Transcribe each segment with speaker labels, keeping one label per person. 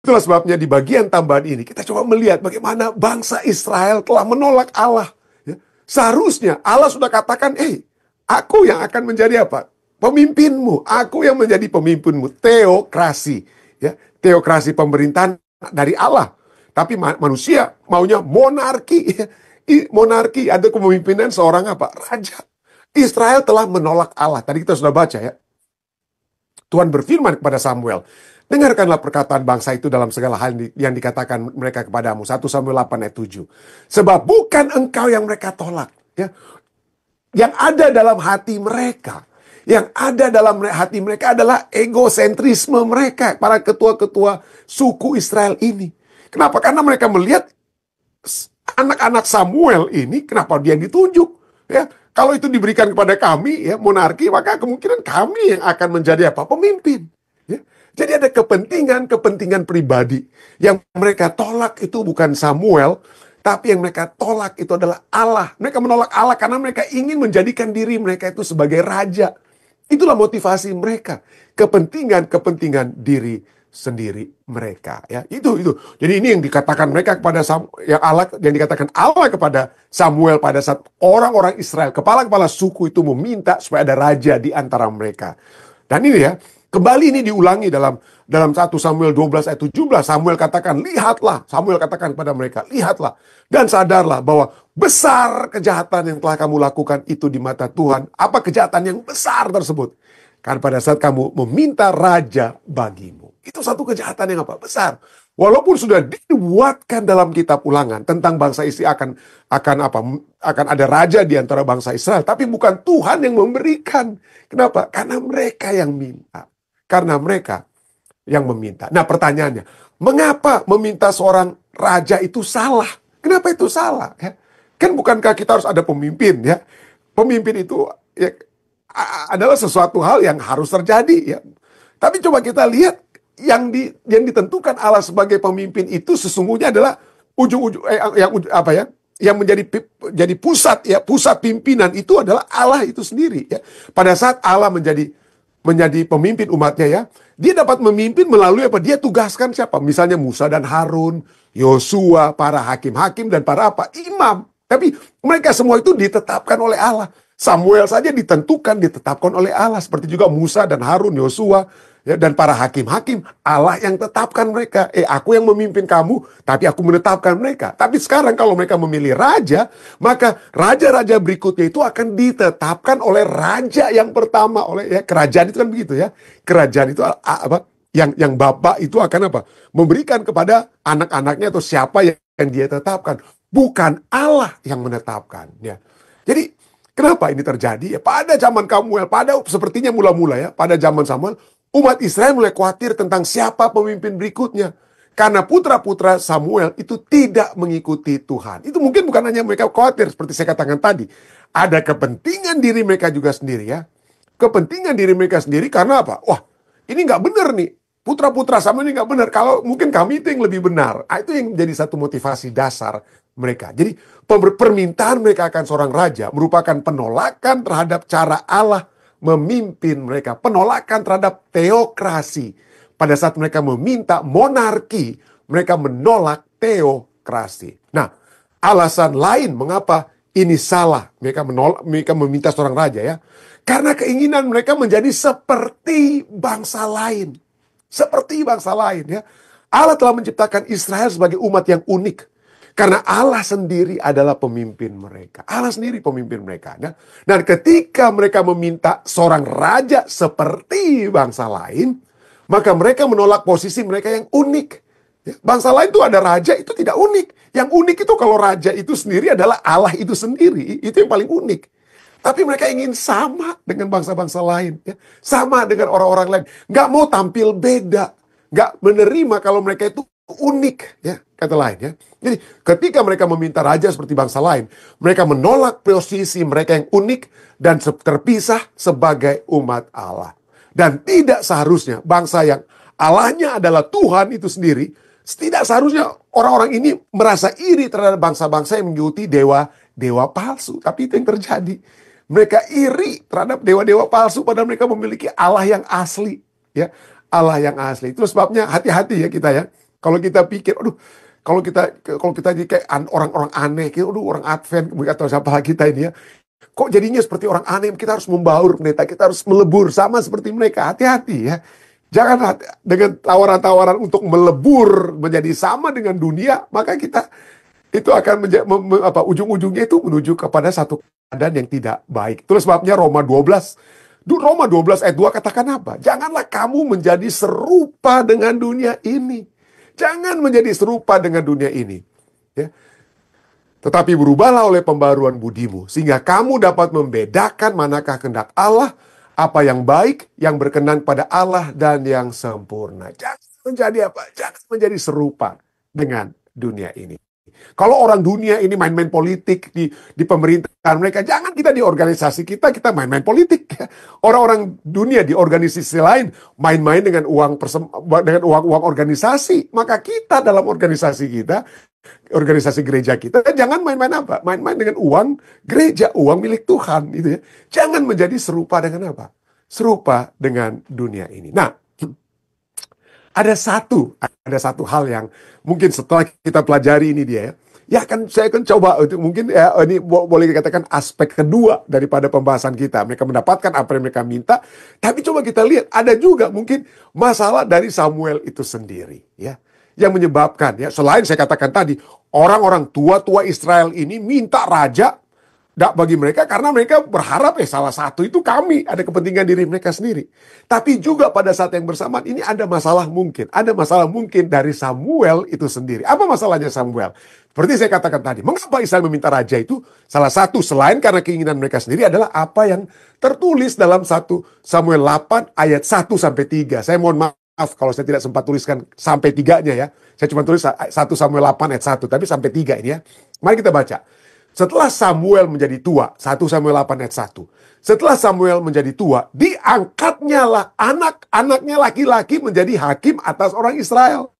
Speaker 1: Itulah sebabnya di bagian tambahan ini kita coba melihat bagaimana bangsa Israel telah menolak Allah. Ya. Seharusnya Allah sudah katakan, aku yang akan menjadi apa? Pemimpinmu. Aku yang menjadi pemimpinmu. Teokrasi. Ya. Teokrasi pemerintahan dari Allah. Tapi manusia maunya monarki. Monarki, ada kepemimpinan seorang apa? Raja. Israel telah menolak Allah. Tadi kita sudah baca ya. Tuhan berfirman kepada Samuel, dengarkanlah perkataan bangsa itu dalam segala hal yang dikatakan mereka kepadamu. 1 Samuel 8 ayat 7. Sebab bukan engkau yang mereka tolak. Ya. Yang ada dalam hati mereka. Yang ada dalam hati mereka adalah egosentrisme mereka. Para ketua-ketua suku Israel ini. Kenapa? Karena mereka melihat anak-anak Samuel ini, kenapa dia ditunjuk? Ya, kalau itu diberikan kepada kami, ya monarki, maka kemungkinan kami yang akan menjadi apa? Pemimpin. Ya. Jadi ada kepentingan pribadi. Yang mereka tolak itu bukan Samuel, tapi yang mereka tolak itu adalah Allah. Mereka menolak Allah karena mereka ingin menjadikan diri mereka itu sebagai raja. Itulah motivasi mereka. Kepentingan diri sendiri mereka, ya itu. Jadi ini yang dikatakan mereka kepada yang dikatakan Allah kepada Samuel pada saat orang-orang Israel, kepala-kepala suku itu meminta supaya ada raja di antara mereka. Dan ini ya, kembali ini diulangi dalam 1 Samuel 12 ayat 17. Samuel katakan, lihatlah. Samuel katakan kepada mereka, lihatlah dan sadarlah bahwa besar kejahatan yang telah kamu lakukan itu di mata Tuhan. Apa kejahatan yang besar tersebut? Karena pada saat kamu meminta raja bagimu. Itu satu kejahatan yang apa? Besar. Walaupun sudah dibuatkan dalam kitab Ulangan tentang bangsa Israel akan ada raja di antara bangsa Israel, tapi bukan Tuhan yang memberikan. Kenapa? Karena mereka yang minta. Karena mereka yang meminta. Nah, pertanyaannya, mengapa meminta seorang raja itu salah? Kenapa itu salah? Ya? Kan bukankah kita harus ada pemimpin, ya? Pemimpin itu ya, adalah sesuatu hal yang harus terjadi, ya. Tapi coba kita lihat yang ditentukan Allah sebagai pemimpin itu sesungguhnya adalah yang menjadi pusat pimpinan itu adalah Allah itu sendiri, ya. Pada saat Allah menjadi pemimpin umatnya, ya, dia dapat memimpin melalui apa? Dia tugaskan siapa? Misalnya Musa dan Harun, Yosua, para hakim-hakim dan para imam. Tapi mereka semua itu ditetapkan oleh Allah. Samuel saja ditetapkan oleh Allah, seperti juga Musa dan Harun, Yosua, ya, dan para hakim-hakim. Allah yang tetapkan mereka. Aku yang memimpin kamu, tapi aku menetapkan mereka. Tapi sekarang kalau mereka memilih raja, maka raja-raja berikutnya itu akan ditetapkan oleh raja yang pertama, kerajaan itu kan begitu, ya. Kerajaan itu yang bapak itu akan memberikan kepada anak-anaknya atau siapa yang dia tetapkan, bukan Allah yang menetapkan, ya. Jadi kenapa ini terjadi? Ya, pada zaman Samuel, sepertinya mula-mula, ya, pada zaman Samuel, umat Israel mulai khawatir tentang siapa pemimpin berikutnya. Karena putra-putra Samuel itu tidak mengikuti Tuhan. Itu mungkin bukan hanya mereka khawatir, seperti saya katakan tadi. Ada kepentingan diri mereka juga sendiri, ya. Kepentingan diri mereka sendiri karena apa? Wah, ini nggak benar nih. Putra-putra Samuel ini nggak benar. Kalau mungkin kami itu yang lebih benar. Itu yang menjadi satu motivasi dasar mereka. Jadi permintaan mereka akan seorang raja merupakan penolakan terhadap cara Allah memimpin mereka. Penolakan terhadap teokrasi. Pada saat mereka meminta monarki, mereka menolak teokrasi. Nah, alasan lain mengapa ini salah. Mereka meminta seorang raja, ya. Karena keinginan mereka menjadi seperti bangsa lain. Seperti bangsa lain, ya. Allah telah menciptakan Israel sebagai umat yang unik. Karena Allah sendiri adalah pemimpin mereka. Allah sendiri pemimpin mereka. Ya. Dan ketika mereka meminta seorang raja seperti bangsa lain, maka mereka menolak posisi mereka yang unik. Ya. Bangsa lain itu ada raja, itu tidak unik. Yang unik itu kalau raja itu sendiri adalah Allah itu sendiri. Itu yang paling unik. Tapi mereka ingin sama dengan bangsa-bangsa lain. Ya. Sama dengan orang-orang lain. Nggak mau tampil beda. Nggak menerima kalau mereka itu unik, ya, kata lain, ya. Jadi ketika mereka meminta raja seperti bangsa lain, mereka menolak posisi mereka yang unik dan terpisah sebagai umat Allah. Dan tidak seharusnya bangsa yang Allahnya adalah Tuhan itu sendiri, tidak seharusnya orang-orang ini merasa iri terhadap bangsa-bangsa yang mengikuti dewa palsu. Tapi itu yang terjadi. Mereka iri terhadap dewa-dewa palsu padahal mereka memiliki Allah yang asli, ya. Allah yang asli. Itu sebabnya hati-hati, ya, kita, ya. Kalau kita pikir, aduh, kalau kita jadi kayak orang-orang aneh, gitu, aduh orang Advent atau siapa kita ini ya, kok jadinya seperti orang aneh? Kita harus membaur pendeta, kita harus melebur sama seperti mereka. Hati-hati ya. Jangan dengan tawaran-tawaran untuk melebur menjadi sama dengan dunia, maka kita itu akan ujung-ujungnya itu menuju kepada satu keadaan yang tidak baik. Terus sebabnya Roma 12 ayat 2 katakan apa? Janganlah kamu menjadi serupa dengan dunia ini. Jangan menjadi serupa dengan dunia ini. Ya. Tetapi berubahlah oleh pembaruan budimu, sehingga kamu dapat membedakan manakah kehendak Allah, apa yang baik, yang berkenan pada Allah, dan yang sempurna. Jangan menjadi apa? Jangan menjadi serupa dengan dunia ini. Kalau orang dunia ini main-main politik di pemerintahan mereka, jangan kita di organisasi kita main-main politik. Orang-orang dunia di organisasi lain main-main dengan uang organisasi. Maka kita dalam organisasi kita, organisasi gereja kita, jangan main-main apa? Main-main dengan uang gereja, uang milik Tuhan. Gitu ya. Jangan menjadi serupa dengan apa? Serupa dengan dunia ini. Nah, ada satu hal yang mungkin setelah kita pelajari ini dia ya. Ya kan saya akan coba untuk mungkin ya ini boleh dikatakan aspek kedua daripada pembahasan kita. Mereka mendapatkan apa yang mereka minta, tapi coba kita lihat ada juga mungkin masalah dari Samuel itu sendiri ya. Yang menyebabkan ya selain saya katakan tadi orang-orang tua-tua Israel ini minta raja bagi mereka karena mereka berharap salah satu itu kami, ada kepentingan diri mereka sendiri. Tapi juga pada saat yang bersamaan ini ada masalah mungkin dari Samuel itu sendiri. Apa masalahnya Samuel? Seperti saya katakan tadi, mengapa Israel meminta raja itu? Salah satu selain karena keinginan mereka sendiri adalah apa yang tertulis dalam 1 Samuel 8 ayat 1 sampai 3. Saya mohon maaf kalau saya tidak sempat tuliskan sampai 3-nya ya. Saya cuma tulis 1 Samuel 8 ayat 1, tapi sampai 3 ini ya. Mari kita baca. Setelah Samuel menjadi tua, 1 Samuel 8 ayat 1. Setelah Samuel menjadi tua, diangkatnya lah anak-anaknya laki-laki menjadi hakim atas orang Israel.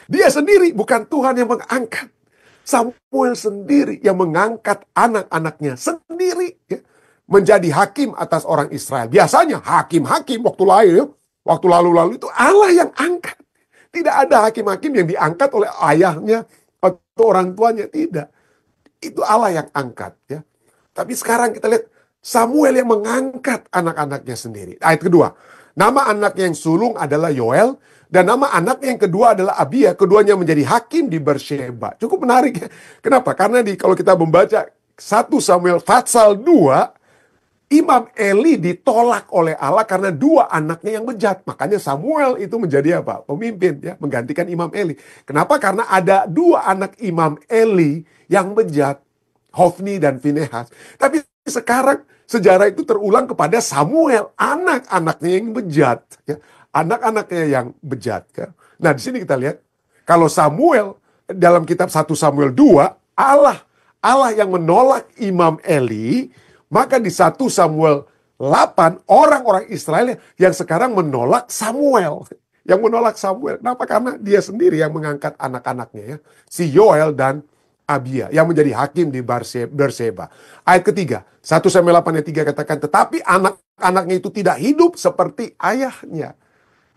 Speaker 1: Dia sendiri, bukan Tuhan yang mengangkat. Samuel sendiri yang mengangkat anak-anaknya sendiri ya, menjadi hakim atas orang Israel. Biasanya hakim-hakim waktu lalu itu Allah yang angkat. Tidak ada hakim-hakim yang diangkat oleh ayahnya atau orang tuanya, tidak. Itu Allah yang angkat ya. Tapi sekarang kita lihat Samuel yang mengangkat anak-anaknya sendiri. Ayat kedua, nama anaknya yang sulung adalah Yoel dan nama anaknya yang kedua adalah Abia. Keduanya menjadi hakim di Beersheba. Cukup menarik ya. Kenapa? Karena kalau kita membaca 1 Samuel pasal 2, Imam Eli ditolak oleh Allah karena 2 anaknya yang bejat. Makanya Samuel itu menjadi apa? Pemimpin ya, menggantikan Imam Eli. Kenapa? Karena ada 2 anak Imam Eli yang bejat, Hofni dan Finehas. Tapi sekarang sejarah itu terulang kepada Samuel, anak-anaknya yang bejat, ya. Anak-anaknya yang bejat. Ya. Nah, di sini kita lihat kalau Samuel dalam kitab 1 Samuel 2, Allah yang menolak Imam Eli, maka di 1 Samuel 8 orang-orang Israel yang sekarang menolak Samuel. Yang menolak Samuel. Kenapa? Karena dia sendiri yang mengangkat anak-anaknya ya. Si Yoel dan Abia yang menjadi hakim di Beersheba. Ayat ketiga, 1 Samuel 8 ayat 3 katakan, tetapi anak-anaknya itu tidak hidup seperti ayahnya.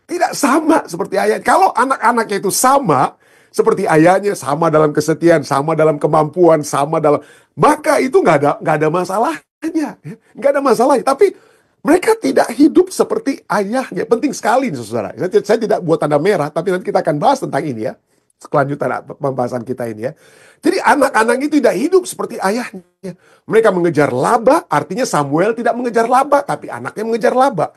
Speaker 1: Tidak sama seperti ayahnya. Kalau anak-anaknya itu sama seperti ayahnya, sama dalam kesetiaan, sama dalam kemampuan, sama dalam, maka itu nggak ada masalahnya. Nggak ada masalah. Tapi mereka tidak hidup seperti ayahnya. Penting sekali nih saudara. Saya tidak buat tanda merah, tapi nanti kita akan bahas tentang ini ya. Kelanjutan pembahasan kita ini ya. Jadi anak-anak itu tidak hidup seperti ayahnya. Mereka mengejar laba, artinya Samuel tidak mengejar laba, tapi anaknya mengejar laba.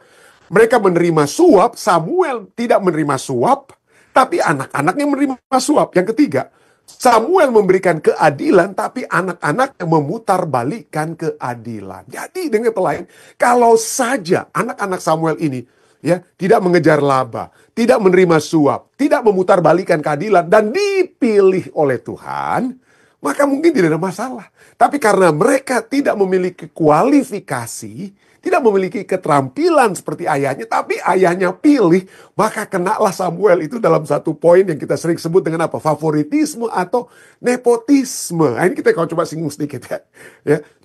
Speaker 1: Mereka menerima suap, Samuel tidak menerima suap, tapi anak-anaknya menerima suap. Yang ketiga, Samuel memberikan keadilan, tapi anak-anaknya memutarbalikkan keadilan. Jadi dengan kata lain, kalau saja anak-anak Samuel ini ya tidak mengejar laba, tidak menerima suap, tidak memutarbalikkan keadilan dan dipilih oleh Tuhan, maka mungkin tidak ada masalah. Tapi karena mereka tidak memiliki kualifikasi, tidak memiliki keterampilan seperti ayahnya, tapi ayahnya pilih, maka kenalah Samuel itu dalam satu poin yang kita sering sebut dengan apa? Favoritisme atau nepotisme. Nah, ini kita kalau coba singgung sedikit ya.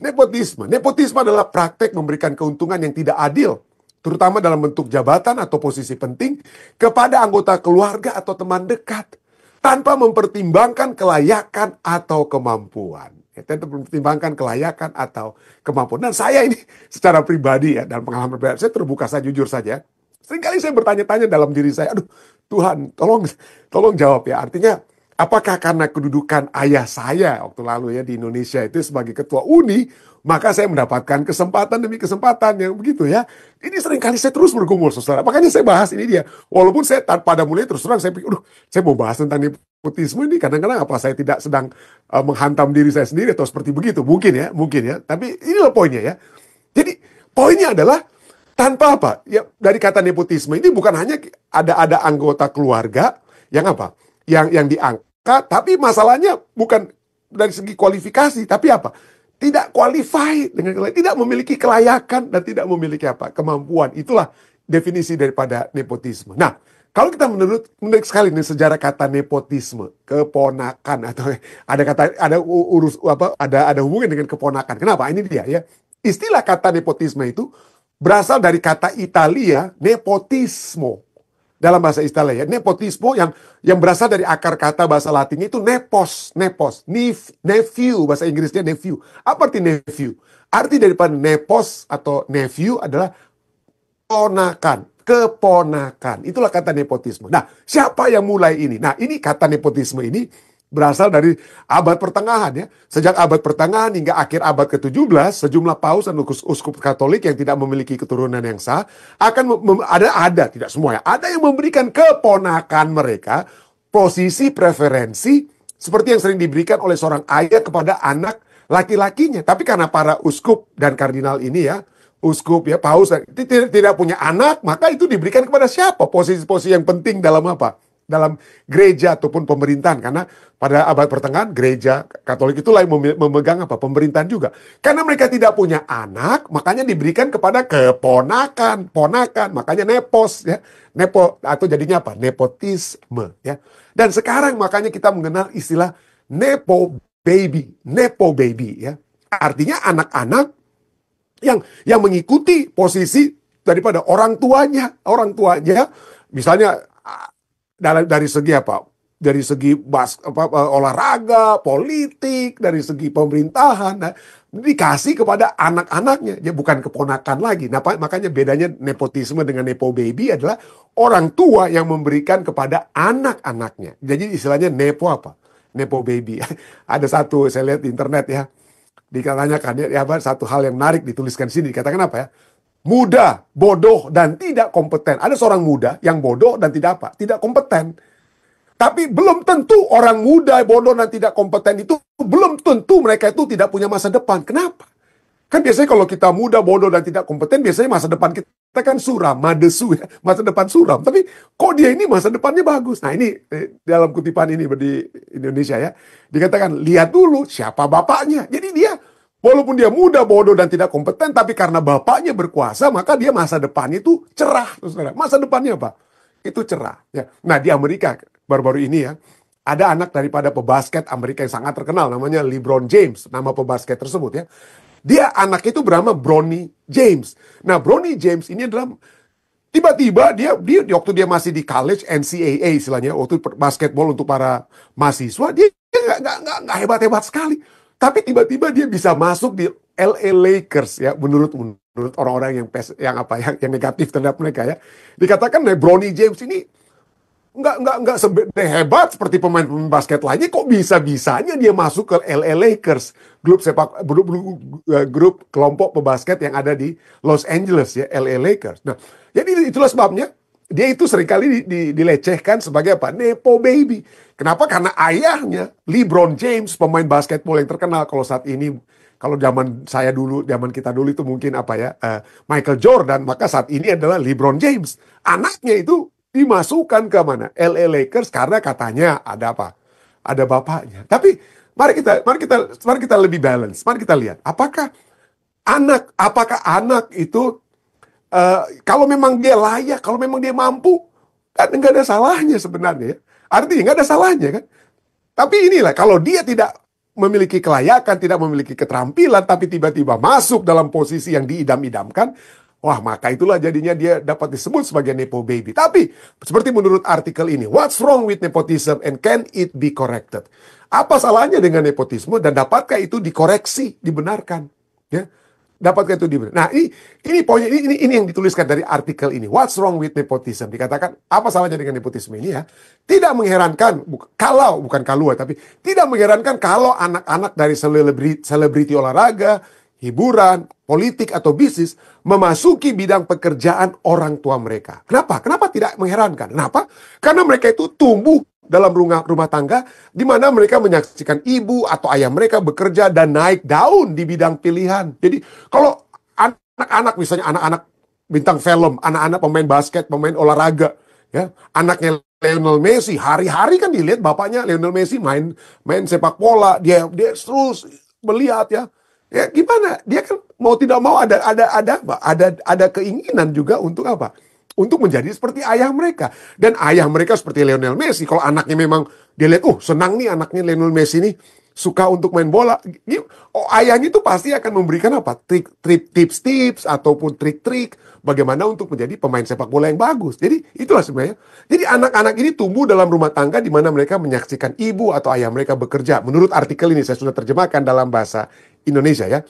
Speaker 1: Nepotisme. Nepotisme adalah praktek memberikan keuntungan yang tidak adil, terutama dalam bentuk jabatan atau posisi penting, kepada anggota keluarga atau teman dekat. tanpa mempertimbangkan kelayakan atau kemampuan. Ya, tanpa mempertimbangkan kelayakan atau kemampuan. Dan saya ini secara pribadi ya, dalam pengalaman pribadi, saya terbuka, saya jujur saja. Seringkali saya bertanya-tanya dalam diri saya, aduh Tuhan, tolong jawab ya. Artinya, apakah karena kedudukan ayah saya waktu lalu ya di Indonesia itu sebagai ketua UNI, maka saya mendapatkan kesempatan demi kesempatan yang begitu ya. Ini seringkali saya terus bergumul, saudara. Makanya saya bahas ini dia. Walaupun saya pada mulai terus terang saya pikir, saya mau bahas tentang nepotisme ini. Kadang-kadang apa saya tidak sedang menghantam diri saya sendiri atau seperti begitu. Mungkin ya. Tapi inilah poinnya ya. Jadi poinnya adalah tanpa apa? Ya, dari kata nepotisme ini bukan hanya ada anggota keluarga yang apa? Yang diangkat, tapi masalahnya bukan dari segi kualifikasi, tapi apa? Tidak qualified tidak memiliki kelayakan dan tidak memiliki apa? Kemampuan. Itulah definisi daripada nepotisme. Nah, kalau kita menarik sekali nih sejarah kata nepotisme, keponakan atau ada hubungan dengan keponakan. Kenapa? Ini dia ya. Istilah kata nepotisme itu berasal dari kata Italia nepotismo. Dalam bahasa Italia ya, nepotismo yang berasal dari akar kata bahasa Latinnya itu nepos, nephew, bahasa Inggrisnya nephew. Apa arti nephew? Arti daripada nepos atau nephew adalah keponakan. Itulah kata nepotisme. Nah, siapa yang mulai ini? Nah, ini kata nepotisme ini berasal dari abad pertengahan ya. Sejak abad pertengahan hingga akhir abad ke-17, sejumlah paus dan uskup Katolik yang tidak memiliki keturunan yang sah akan ada tidak semua ya, ada yang memberikan keponakan mereka posisi preferensi seperti yang sering diberikan oleh seorang ayah kepada anak laki-lakinya. Tapi karena para uskup dan kardinal ini ya, uskup ya, paus tidak punya anak, maka itu diberikan kepada siapa? Posisi-posisi yang penting dalam apa? Dalam gereja ataupun pemerintahan, karena pada abad pertengahan gereja Katolik itulah yang memegang apa? Pemerintahan juga. Karena mereka tidak punya anak, makanya diberikan kepada ponakan, makanya nepos ya. Nepo atau jadinya apa? Nepotisme ya. Dan sekarang makanya kita mengenal istilah nepo baby ya. Artinya anak-anak yang mengikuti posisi daripada orang tuanya misalnya dari segi apa? Dari segi olahraga, politik, dari segi pemerintahan, dikasih kepada anak-anaknya, ya bukan keponakan lagi. Nah, makanya bedanya nepotisme dengan nepo baby adalah orang tua yang memberikan kepada anak-anaknya. Jadi istilahnya nepo apa? Nepo baby. Ada satu saya lihat di internet ya, dikatakan ya satu hal yang menarik dituliskan sini. Dikatakan apa ya? Muda, bodoh, dan tidak kompeten. Ada seorang muda yang bodoh dan tidak kompeten. Tapi belum tentu orang muda, bodoh, dan tidak kompeten itu, belum tentu mereka itu tidak punya masa depan. Kenapa? Kan biasanya kalau kita muda, bodoh, dan tidak kompeten, biasanya masa depan kita kan suram, madesu ya, masa depan suram. Tapi kok dia ini masa depannya bagus? Nah ini dalam kutipan ini di Indonesia ya, dikatakan lihat dulu siapa bapaknya. Jadi dia walaupun dia muda, bodoh, dan tidak kompeten, tapi karena bapaknya berkuasa, maka dia masa depannya itu cerah. Saudara. Masa depannya apa? Itu cerah. Ya. Nah, di Amerika, baru-baru ini ya, ada anak daripada pebasket Amerika yang sangat terkenal, namanya LeBron James, nama pebasket tersebut ya. Dia anak itu bernama Bronny James. Nah, Bronny James ini adalah, tiba-tiba dia waktu dia masih di college, NCAA istilahnya, waktu basketball untuk para mahasiswa, dia nggak hebat-hebat sekali. Tapi tiba-tiba dia bisa masuk di LA Lakers ya, menurut orang-orang yang negatif terhadap mereka ya. Dikatakan Bronny James ini nggak hebat seperti pemain basket lainnya, kok bisa-bisanya dia masuk ke LA Lakers, grup kelompok pebasket yang ada di Los Angeles ya, LA Lakers. Nah, jadi itulah sebabnya dia itu seringkali dilecehkan sebagai apa? Nepo baby. Kenapa? Karena ayahnya, LeBron James, pemain basketball yang terkenal kalau saat ini, kalau zaman kita dulu itu mungkin Michael Jordan, maka saat ini adalah LeBron James. Anaknya itu dimasukkan ke mana? LA Lakers karena katanya ada apa? Ada bapaknya. Tapi mari kita lebih balance. Mari kita lihat apakah anak itu kalau memang dia layak, kalau memang dia mampu, kan nggak ada salahnya sebenarnya. Artinya nggak ada salahnya kan. Tapi inilah, kalau dia tidak memiliki kelayakan, tidak memiliki keterampilan, tapi tiba-tiba masuk dalam posisi yang diidam-idamkan, Wah, maka itulah jadinya dia dapat disebut sebagai nepo baby. Tapi, seperti menurut artikel ini, what's wrong with nepotism and can it be corrected? Apa salahnya dengan nepotisme dan dapatkah itu dikoreksi, dibenarkan? Ya, dapatkah itu dibenarkan? Nah, ini poinnya, ini yang dituliskan dari artikel ini. What's wrong with nepotism? Dikatakan, apa salahnya dengan nepotisme ini ya? Tidak mengherankan, tapi tidak mengherankan kalau anak-anak dari selebriti olahraga, hiburan, politik, atau bisnis memasuki bidang pekerjaan orang tua mereka. Kenapa? Kenapa tidak mengherankan? Kenapa? Karena mereka itu tumbuh dalam rumah tangga di mana mereka menyaksikan ibu atau ayah mereka bekerja dan naik daun di bidang pilihan. Jadi kalau anak-anak, misalnya anak-anak bintang film, anak-anak pemain basket, pemain olahraga, ya, anaknya Lionel Messi, hari-hari kan dilihat bapaknya Lionel Messi main sepak bola, dia terus melihat ya. Ya gimana? Dia kan mau tidak mau ada keinginan juga untuk apa? Untuk menjadi seperti ayah mereka. Dan ayah mereka seperti Lionel Messi. Kalau anaknya memang dia lihat, senang nih anaknya Lionel Messi nih suka untuk main bola. Ayahnya itu pasti akan memberikan apa? Tips-tips ataupun trik-trik bagaimana untuk menjadi pemain sepak bola yang bagus. Jadi itulah sebenarnya. Jadi anak-anak ini tumbuh dalam rumah tangga di mana mereka menyaksikan ibu atau ayah mereka bekerja. Menurut artikel ini saya sudah terjemahkan dalam bahasa Indonesia ya.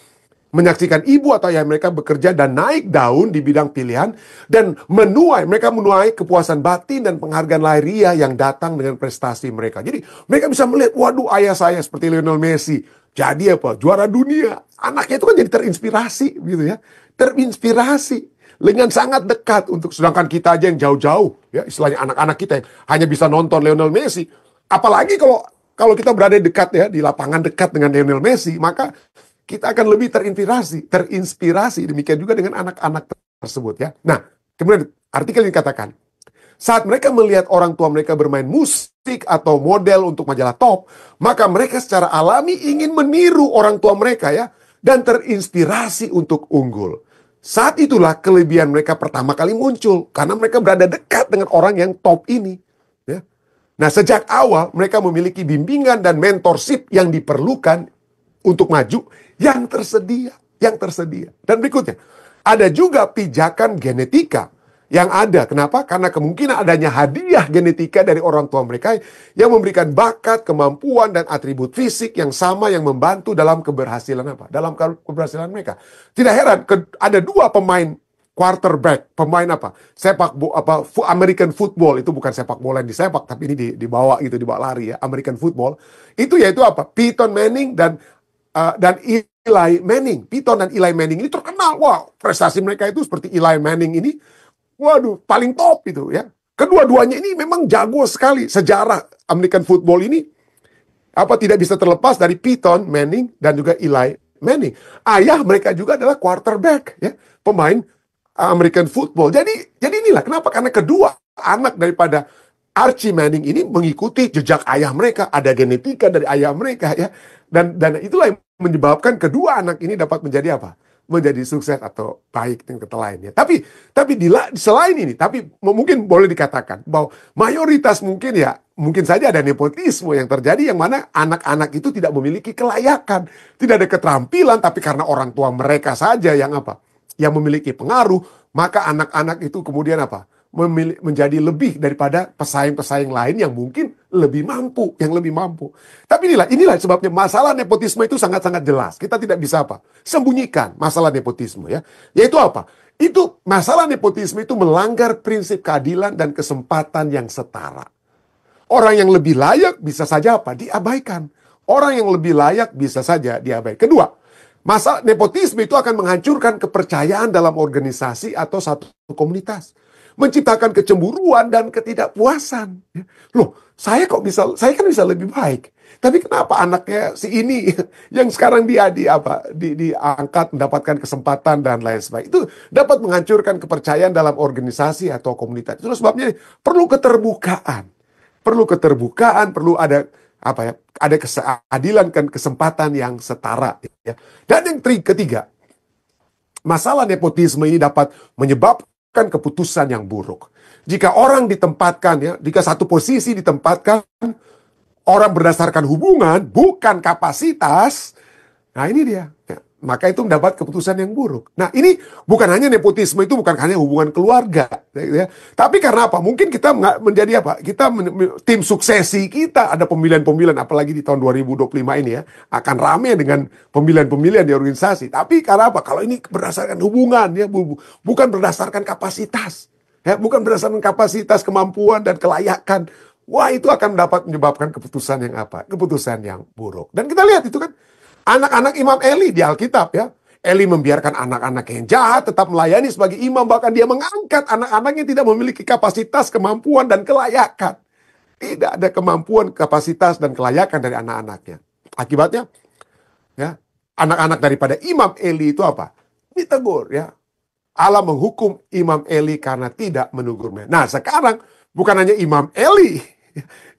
Speaker 1: Menyaksikan ibu atau ayah mereka bekerja dan naik daun di bidang pilihan dan mereka menuai kepuasan batin dan penghargaan lahiriah yang datang dengan prestasi mereka. Jadi mereka bisa melihat, waduh ayah saya seperti Lionel Messi jadi apa? Juara dunia. Anaknya itu kan jadi terinspirasi gitu ya. Terinspirasi dengan sangat dekat sedangkan kita aja yang jauh-jauh ya, istilahnya anak-anak kita yang hanya bisa nonton Lionel Messi. Apalagi kalau kita berada dekat ya, di lapangan dekat dengan Lionel Messi, maka kita akan lebih terinspirasi. Demikian juga dengan anak-anak tersebut ya. Nah, kemudian artikel ini katakan, saat mereka melihat orang tua mereka bermain musik atau model untuk majalah top, maka mereka secara alami ingin meniru orang tua mereka ya, dan terinspirasi untuk unggul. Saat itulah kelebihan mereka pertama kali muncul, karena mereka berada dekat dengan orang yang top ini. Ya. Nah, sejak awal mereka memiliki bimbingan dan mentorship yang diperlukan untuk maju yang tersedia. Dan berikutnya, ada juga pijakan genetika yang ada. Kenapa? Karena kemungkinan adanya hadiah genetika dari orang tua mereka yang memberikan bakat, kemampuan, dan atribut fisik yang sama yang membantu dalam keberhasilan mereka. Tidak heran, ada dua pemain quarterback, pemain American football, itu bukan sepak bola yang disepak, tapi ini dibawa lari ya, American football. Itu yaitu apa? Peyton Manning dan Eli Manning. Peyton dan Eli Manning ini terkenal. Wah, prestasi mereka itu seperti Eli Manning ini, waduh, paling top itu ya. Kedua-duanya ini memang jago sekali. Sejarah American football ini tidak bisa terlepas dari Peyton Manning dan juga Eli Manning. Ayah mereka juga adalah quarterback ya, pemain American football. Jadi inilah kenapa, karena kedua anak daripada Archie Manning ini mengikuti jejak ayah mereka, ada genetika dari ayah mereka ya. Dan itulah yang menyebabkan kedua anak ini dapat menjadi apa? Menjadi sukses atau baik dengan kata lainnya. Tapi selain ini, tapi mungkin boleh dikatakan bahwa mayoritas mungkin saja ada nepotisme yang terjadi yang mana anak-anak itu tidak memiliki kelayakan, tidak ada keterampilan, tapi karena orang tua mereka saja yang memiliki pengaruh, maka anak-anak itu kemudian menjadi lebih daripada pesaing-pesaing lain yang mungkin lebih mampu. Tapi inilah sebabnya masalah nepotisme itu sangat-sangat jelas. Kita tidak bisa sembunyikan masalah nepotisme ya. Yaitu apa? Itu masalah nepotisme itu melanggar prinsip keadilan dan kesempatan yang setara. Orang yang lebih layak bisa saja diabaikan. Orang yang lebih layak bisa saja diabaikan. Kedua, masalah nepotisme itu akan menghancurkan kepercayaan dalam organisasi atau satu komunitas. Menciptakan kecemburuan dan ketidakpuasan. Loh, saya kan bisa lebih baik. Tapi kenapa anaknya si ini yang sekarang dia diangkat mendapatkan kesempatan dan lain sebagainya. Itu dapat menghancurkan kepercayaan dalam organisasi atau komunitas. Itu sebabnya perlu keterbukaan. Perlu ada keadilan dan kesempatan yang setara ya. Dan yang ketiga, masalah nepotisme ini dapat menyebabkan keputusan yang buruk. Jika orang ditempatkan jika satu posisi ditempatkan orang berdasarkan hubungan bukan kapasitas, nah ini dia. maka itu mendapat keputusan yang buruk. Nah, ini bukan hanya nepotisme, itu bukan hanya hubungan keluarga, ya. Tapi karena apa? Mungkin kita nggak menjadi apa? Kita tim suksesi kita ada pemilihan-pemilihan, apalagi di tahun 2025 ini ya, akan rame dengan pemilihan-pemilihan di organisasi. Tapi karena apa? Kalau ini berdasarkan hubungan ya, bukan berdasarkan kapasitas, ya, bukan berdasarkan kapasitas, kemampuan dan kelayakan. Wah, itu akan dapat menyebabkan keputusan yang apa? Keputusan yang buruk. Dan kita lihat itu kan. Anak-anak Imam Eli di Alkitab ya. Eli membiarkan anak-anak yang jahat tetap melayani sebagai imam. Bahkan dia mengangkat anak-anak yang tidak memiliki kapasitas, kemampuan, dan kelayakan. Tidak ada kemampuan, kapasitas, dan kelayakan dari anak-anaknya. Akibatnya, ya, anak-anak daripada Imam Eli itu apa? Ditegur ya. Allah menghukum Imam Eli karena tidak menegurnya. Nah sekarang bukan hanya Imam Eli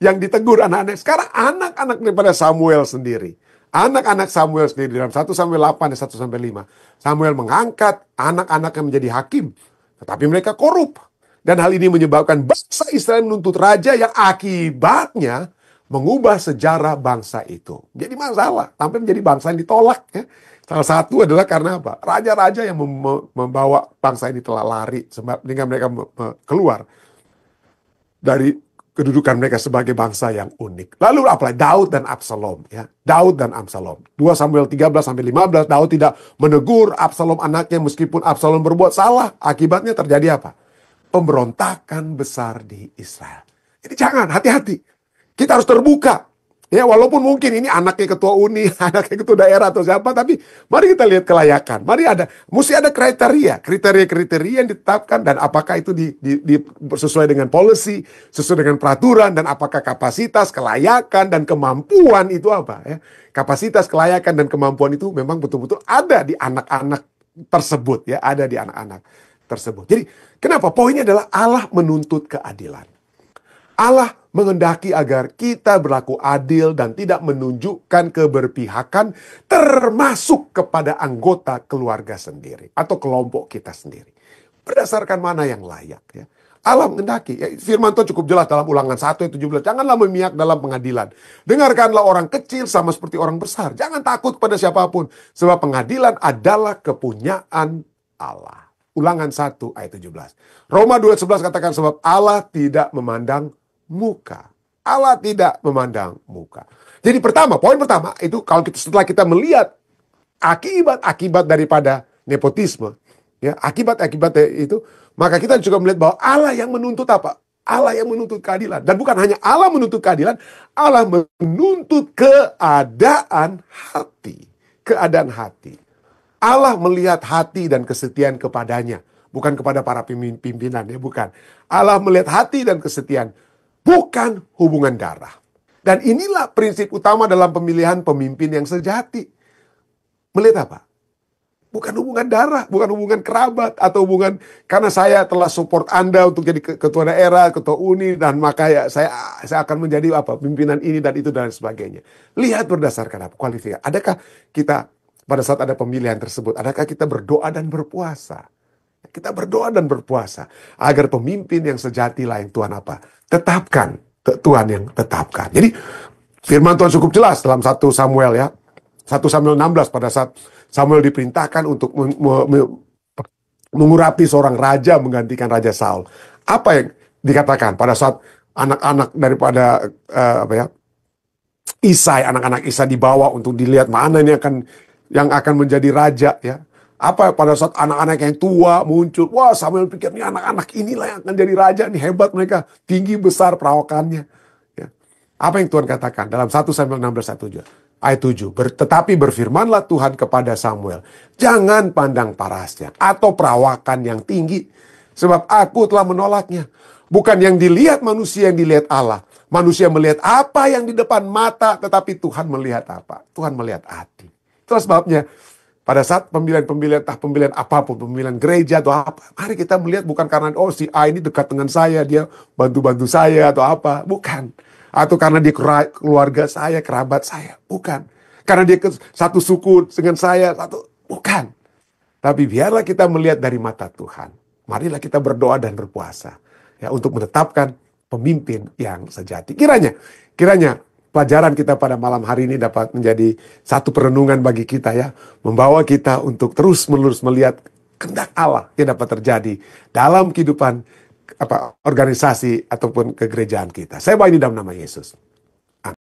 Speaker 1: yang ditegur anak-anak. Sekarang anak-anak daripada Samuel sendiri. Anak-anak Samuel sendiri dalam 1 Samuel 8 dan 1 Samuel 5. Samuel mengangkat anak-anaknya menjadi hakim. Tetapi mereka korup. Dan hal ini menyebabkan bangsa Israel menuntut raja yang akibatnya mengubah sejarah bangsa itu. Jadi masalah. Sampai menjadi bangsa yang ditolak. Ya. Salah satu adalah karena apa? Raja-raja yang membawa bangsa ini telah lari. Sehingga mereka keluar dari kedudukan mereka sebagai bangsa yang unik. Lalu apalagi Daud dan Absalom ya. Daud dan Absalom. 2 Samuel 13 sampai 15, Daud tidak menegur Absalom anaknya meskipun Absalom berbuat salah. Akibatnya terjadi apa? Pemberontakan besar di Israel. Jadi jangan, hati-hati. Kita harus terbuka. Ya, walaupun mungkin ini anaknya ketua uni, anaknya ketua daerah atau siapa, tapi mari kita lihat kelayakan. Mesti ada kriteria yang ditetapkan dan apakah itu sesuai dengan policy, sesuai dengan peraturan, dan apakah kapasitas, kelayakan, dan kemampuan itu apa ya. Kapasitas, kelayakan, dan kemampuan itu memang betul-betul ada di anak-anak tersebut ya, ada di anak-anak tersebut. Jadi kenapa? Poinnya adalah Allah menuntut keadilan. Allah menghendaki agar kita berlaku adil dan tidak menunjukkan keberpihakan termasuk kepada anggota keluarga sendiri atau kelompok kita sendiri. Berdasarkan mana yang layak ya. Allah menghendaki. Ya, firman Tuhan cukup jelas dalam Ulangan 1 ayat 17. Janganlah memihak dalam pengadilan. Dengarkanlah orang kecil sama seperti orang besar. Jangan takut pada siapapun. Sebab pengadilan adalah kepunyaan Allah. Ulangan 1 ayat 17. Roma 2 ayat 11 katakan sebab Allah tidak memandang muka. Allah tidak memandang muka. Jadi poin pertama itu kalau setelah kita melihat akibat-akibat daripada nepotisme, ya, akibat-akibat itu, maka kita juga melihat bahwa Allah yang menuntut apa? Allah yang menuntut keadilan. Dan bukan hanya Allah menuntut keadilan, Allah menuntut keadaan hati. Keadaan hati. Allah melihat hati dan kesetiaan kepadanya, bukan kepada para pimpinan, ya, bukan. Allah melihat hati dan kesetiaan, bukan hubungan darah. Dan inilah prinsip utama dalam pemilihan pemimpin yang sejati. Melihat apa? Bukan hubungan darah, bukan hubungan kerabat, atau hubungan karena saya telah support Anda untuk jadi ketua daerah, ketua uni, dan maka ya saya akan menjadi apa? Pimpinan ini dan itu dan sebagainya. Lihat berdasarkan apa? Kualifikasi. Adakah kita pada saat ada pemilihan tersebut, adakah kita berdoa dan berpuasa? Kita berdoa dan berpuasa agar pemimpin yang sejatilah yang Tuhan apa? Tetapkan. Tuhan yang tetapkan. Jadi firman Tuhan cukup jelas dalam 1 Samuel ya. 1 Samuel 16 pada saat Samuel diperintahkan untuk mengurapi seorang raja menggantikan Raja Saul. Apa yang dikatakan pada saat anak-anak daripada Isai, anak-anak Isai dibawa untuk dilihat mana ini yang akan menjadi raja ya. Apa pada saat anak-anak yang tua muncul, wah Samuel pikir nih anak-anak inilah yang akan jadi raja, nih hebat mereka, tinggi besar perawakannya. Ya. Apa yang Tuhan katakan dalam 1 Samuel 16 ayat 7, tetapi berfirmanlah Tuhan kepada Samuel, jangan pandang parasnya atau perawakan yang tinggi, sebab aku telah menolaknya. Bukan yang dilihat manusia, yang dilihat Allah. Manusia melihat apa yang di depan mata, tetapi Tuhan melihat apa? Tuhan melihat hati. Itulah sebabnya pada saat pemilihan apapun, pemilihan gereja atau apa, mari kita melihat bukan karena si A ini dekat dengan saya, dia bantu-bantu saya atau apa, bukan. Atau karena dia keluarga saya, kerabat saya, bukan. Karena dia satu suku dengan saya, bukan. Tapi biarlah kita melihat dari mata Tuhan. Marilah kita berdoa dan berpuasa ya untuk menetapkan pemimpin yang sejati. Kiranya pelajaran kita pada malam hari ini dapat menjadi satu perenungan bagi kita ya. Membawa kita untuk terus-menerus melihat kehendak Allah yang dapat terjadi dalam kehidupan organisasi ataupun kegerejaan kita. Saya bawa ini dalam nama Yesus.